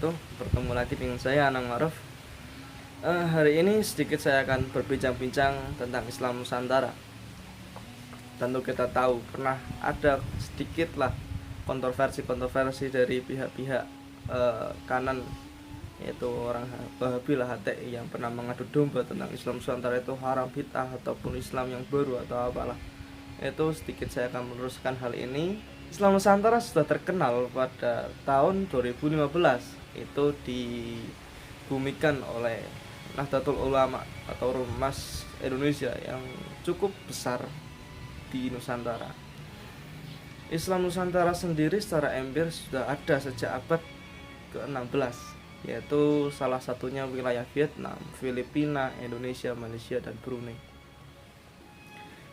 wabarakatuh. Bertemu lagi dengan saya Anang Maruf. Hari ini sedikit saya akan berbincang-bincang tentang Islam Nusantara. Tentu kita tahu pernah ada sedikit lah kontroversi dari pihak-pihak kanan, yaitu orang Wahabi lah, HTI, yang pernah mengadu domba tentang Islam Nusantara itu haram, bid'ah, ataupun Islam yang baru atau apalah. Itu sedikit saya akan meluruskan hal ini. Islam Nusantara sudah terkenal pada tahun 2015, itu dibumikan oleh Nahdlatul Ulama atau Ormas Indonesia yang cukup besar di Nusantara. Islam Nusantara sendiri secara empiris sudah ada sejak abad ke-16, yaitu salah satunya wilayah Vietnam, Filipina, Indonesia, Malaysia, dan Brunei.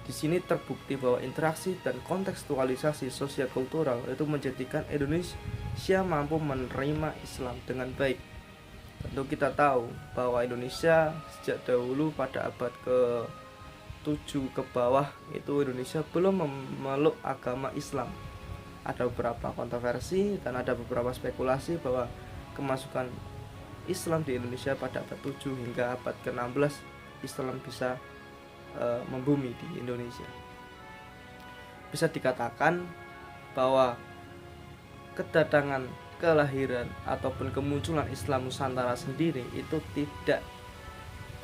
Di sini terbukti bahwa interaksi dan kontekstualisasi sosial kultural itu menjadikan Indonesia mampu menerima Islam dengan baik. Tentu kita tahu bahwa Indonesia sejak dahulu pada abad ke-7 ke bawah itu Indonesia belum memeluk agama Islam. Ada beberapa kontroversi dan ada beberapa spekulasi bahwa kemasukan Islam di Indonesia pada abad 7 hingga abad ke-16 Islam bisa membumi di Indonesia. Bisa dikatakan bahwa kedatangan, kelahiran ataupun kemunculan Islam Nusantara sendiri itu tidak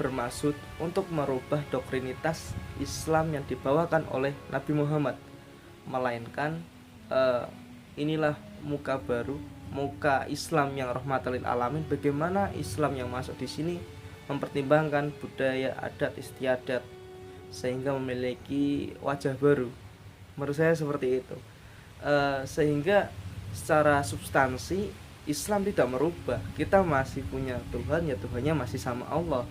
bermaksud untuk merubah doktrinitas Islam yang dibawakan oleh Nabi Muhammad, melainkan inilah muka baru, muka Islam yang rahmatan lil alamin. Bagaimana Islam yang masuk di sini mempertimbangkan budaya, adat istiadat sehingga memiliki wajah baru. Menurut saya seperti itu. Sehingga secara substansi Islam tidak merubah. Kita masih punya Tuhan, ya Tuhannya masih sama Allah.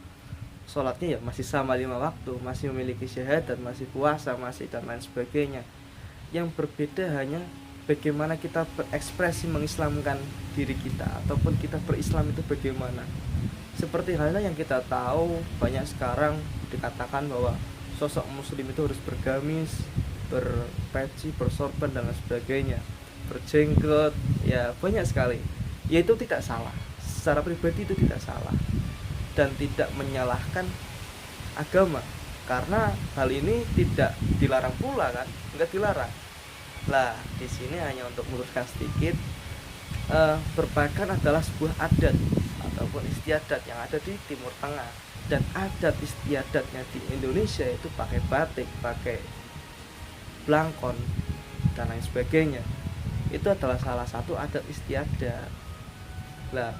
Sholatnya ya masih sama 5 waktu, masih memiliki syahadat, masih puasa, masih dan lain sebagainya. Yang berbeda hanya bagaimana kita berekspresi mengislamkan diri kita, ataupun kita berislam itu bagaimana. Seperti halnya yang kita tahu banyak sekarang dikatakan bahwa sosok muslim itu harus bergamis, berpeci, bersorban dan lain sebagainya, berjenggot, ya banyak sekali. Ya itu tidak salah, secara pribadi itu tidak salah dan tidak menyalahkan agama, karena hal ini tidak dilarang pula kan, enggak dilarang. Lah di sini hanya untuk meluruskan sedikit, berpakaian adalah sebuah adat ataupun istiadat yang ada di Timur Tengah, dan adat istiadatnya di Indonesia itu pakai batik, pakai blangkon dan lain sebagainya. Itu adalah salah satu adat istiadat. Lah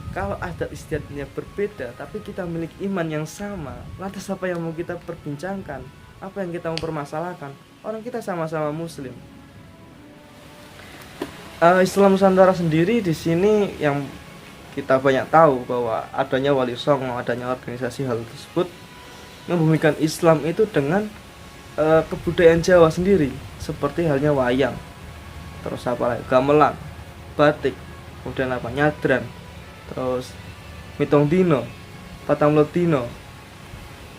kalau adat istiadatnya berbeda tapi kita memiliki iman yang sama, lantas apa yang mau kita perbincangkan, apa yang kita mau permasalahkan? Orang kita sama-sama muslim. Islam Nusantara sendiri di sini yang kita banyak tahu bahwa adanya Wali Songo, adanya organisasi hal tersebut membumikan Islam itu dengan kebudayaan Jawa sendiri, seperti halnya wayang, terus apa lagi, gamelan, batik, kemudian apa, nyadran, terus mitong dino, patang dino,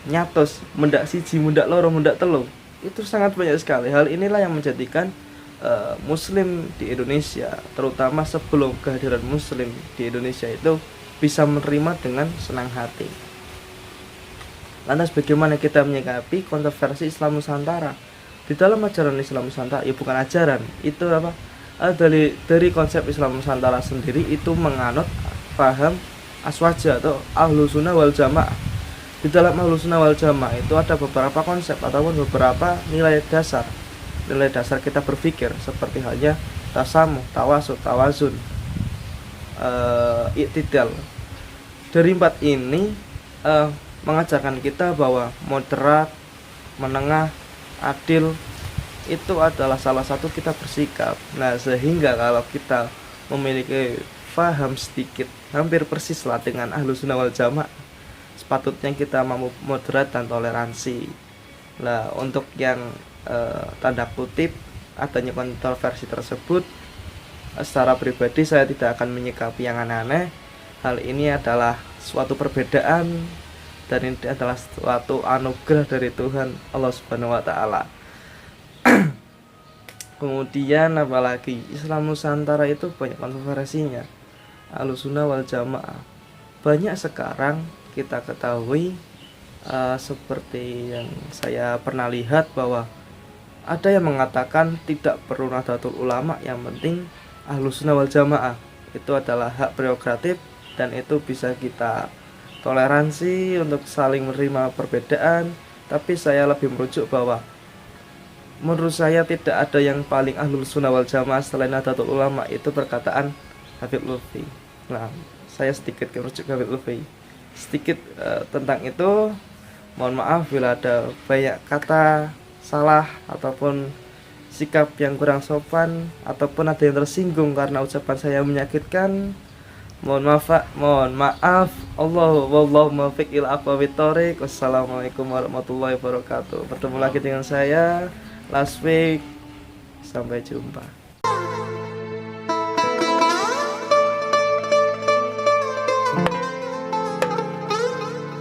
nyatos, mendak siji, mendak loro, mendak telu. Itu sangat banyak sekali. Hal inilah yang menjadikan Muslim di Indonesia, terutama sebelum kehadiran Muslim di Indonesia, itu bisa menerima dengan senang hati. Lantas bagaimana kita menyikapi kontroversi Islam Nusantara? Di dalam ajaran Islam Nusantara, ya bukan ajaran, itu apa? Dari konsep Islam Nusantara sendiri itu menganut paham aswaja atau Ahlus Sunnah wal Jamaah. Di dalam Ahlus Sunnah wal Jamaah itu ada beberapa konsep ataupun beberapa nilai dasar kita berpikir, seperti halnya tasamuh, tawasud, tawazun, iktidal. Dari 4 ini mengajarkan kita bahwa moderat, menengah, adil itu adalah salah satu kita bersikap. Nah sehingga kalau kita memiliki faham sedikit hampir persis lah dengan Ahlus Sunnah wal Jamaah, sepatutnya kita mampu moderat dan toleransi. Lah untuk yang tanda kutip adanya kontroversi tersebut, secara pribadi saya tidak akan menyikapi yang aneh-aneh. Hal ini adalah suatu perbedaan dan ini adalah suatu anugerah dari Tuhan Allah Subhanahu wa taala. Kemudian apalagi Islam Nusantara itu banyak kontroversinya. Ahlussunnah wal Jamaah. Banyak sekarang kita ketahui, seperti yang saya pernah lihat, bahwa ada yang mengatakan tidak perlu Nahdlatul Ulama, yang penting Ahlussunnah wal Jamaah. Itu adalah hak prerogatif dan itu bisa kita toleransi untuk saling menerima perbedaan. Tapi saya lebih merujuk bahwa menurut saya tidak ada yang paling Ahlussunnah wal Jamaah selain Nahdlatul Ulama, itu perkataan Habib Lutfi. Nah, saya sedikit merujuk Habib Lutfi sedikit tentang itu. Mohon maaf bila ada banyak kata salah ataupun sikap yang kurang sopan, ataupun ada yang tersinggung karena ucapan saya menyakitkan. Mohon maaf, mohon maaf. Wallahu muwaffiq ila aqwamit thoriq. Wassalamualaikum warahmatullahi wabarakatuh. Bertemu lagi dengan saya last week. Sampai jumpa.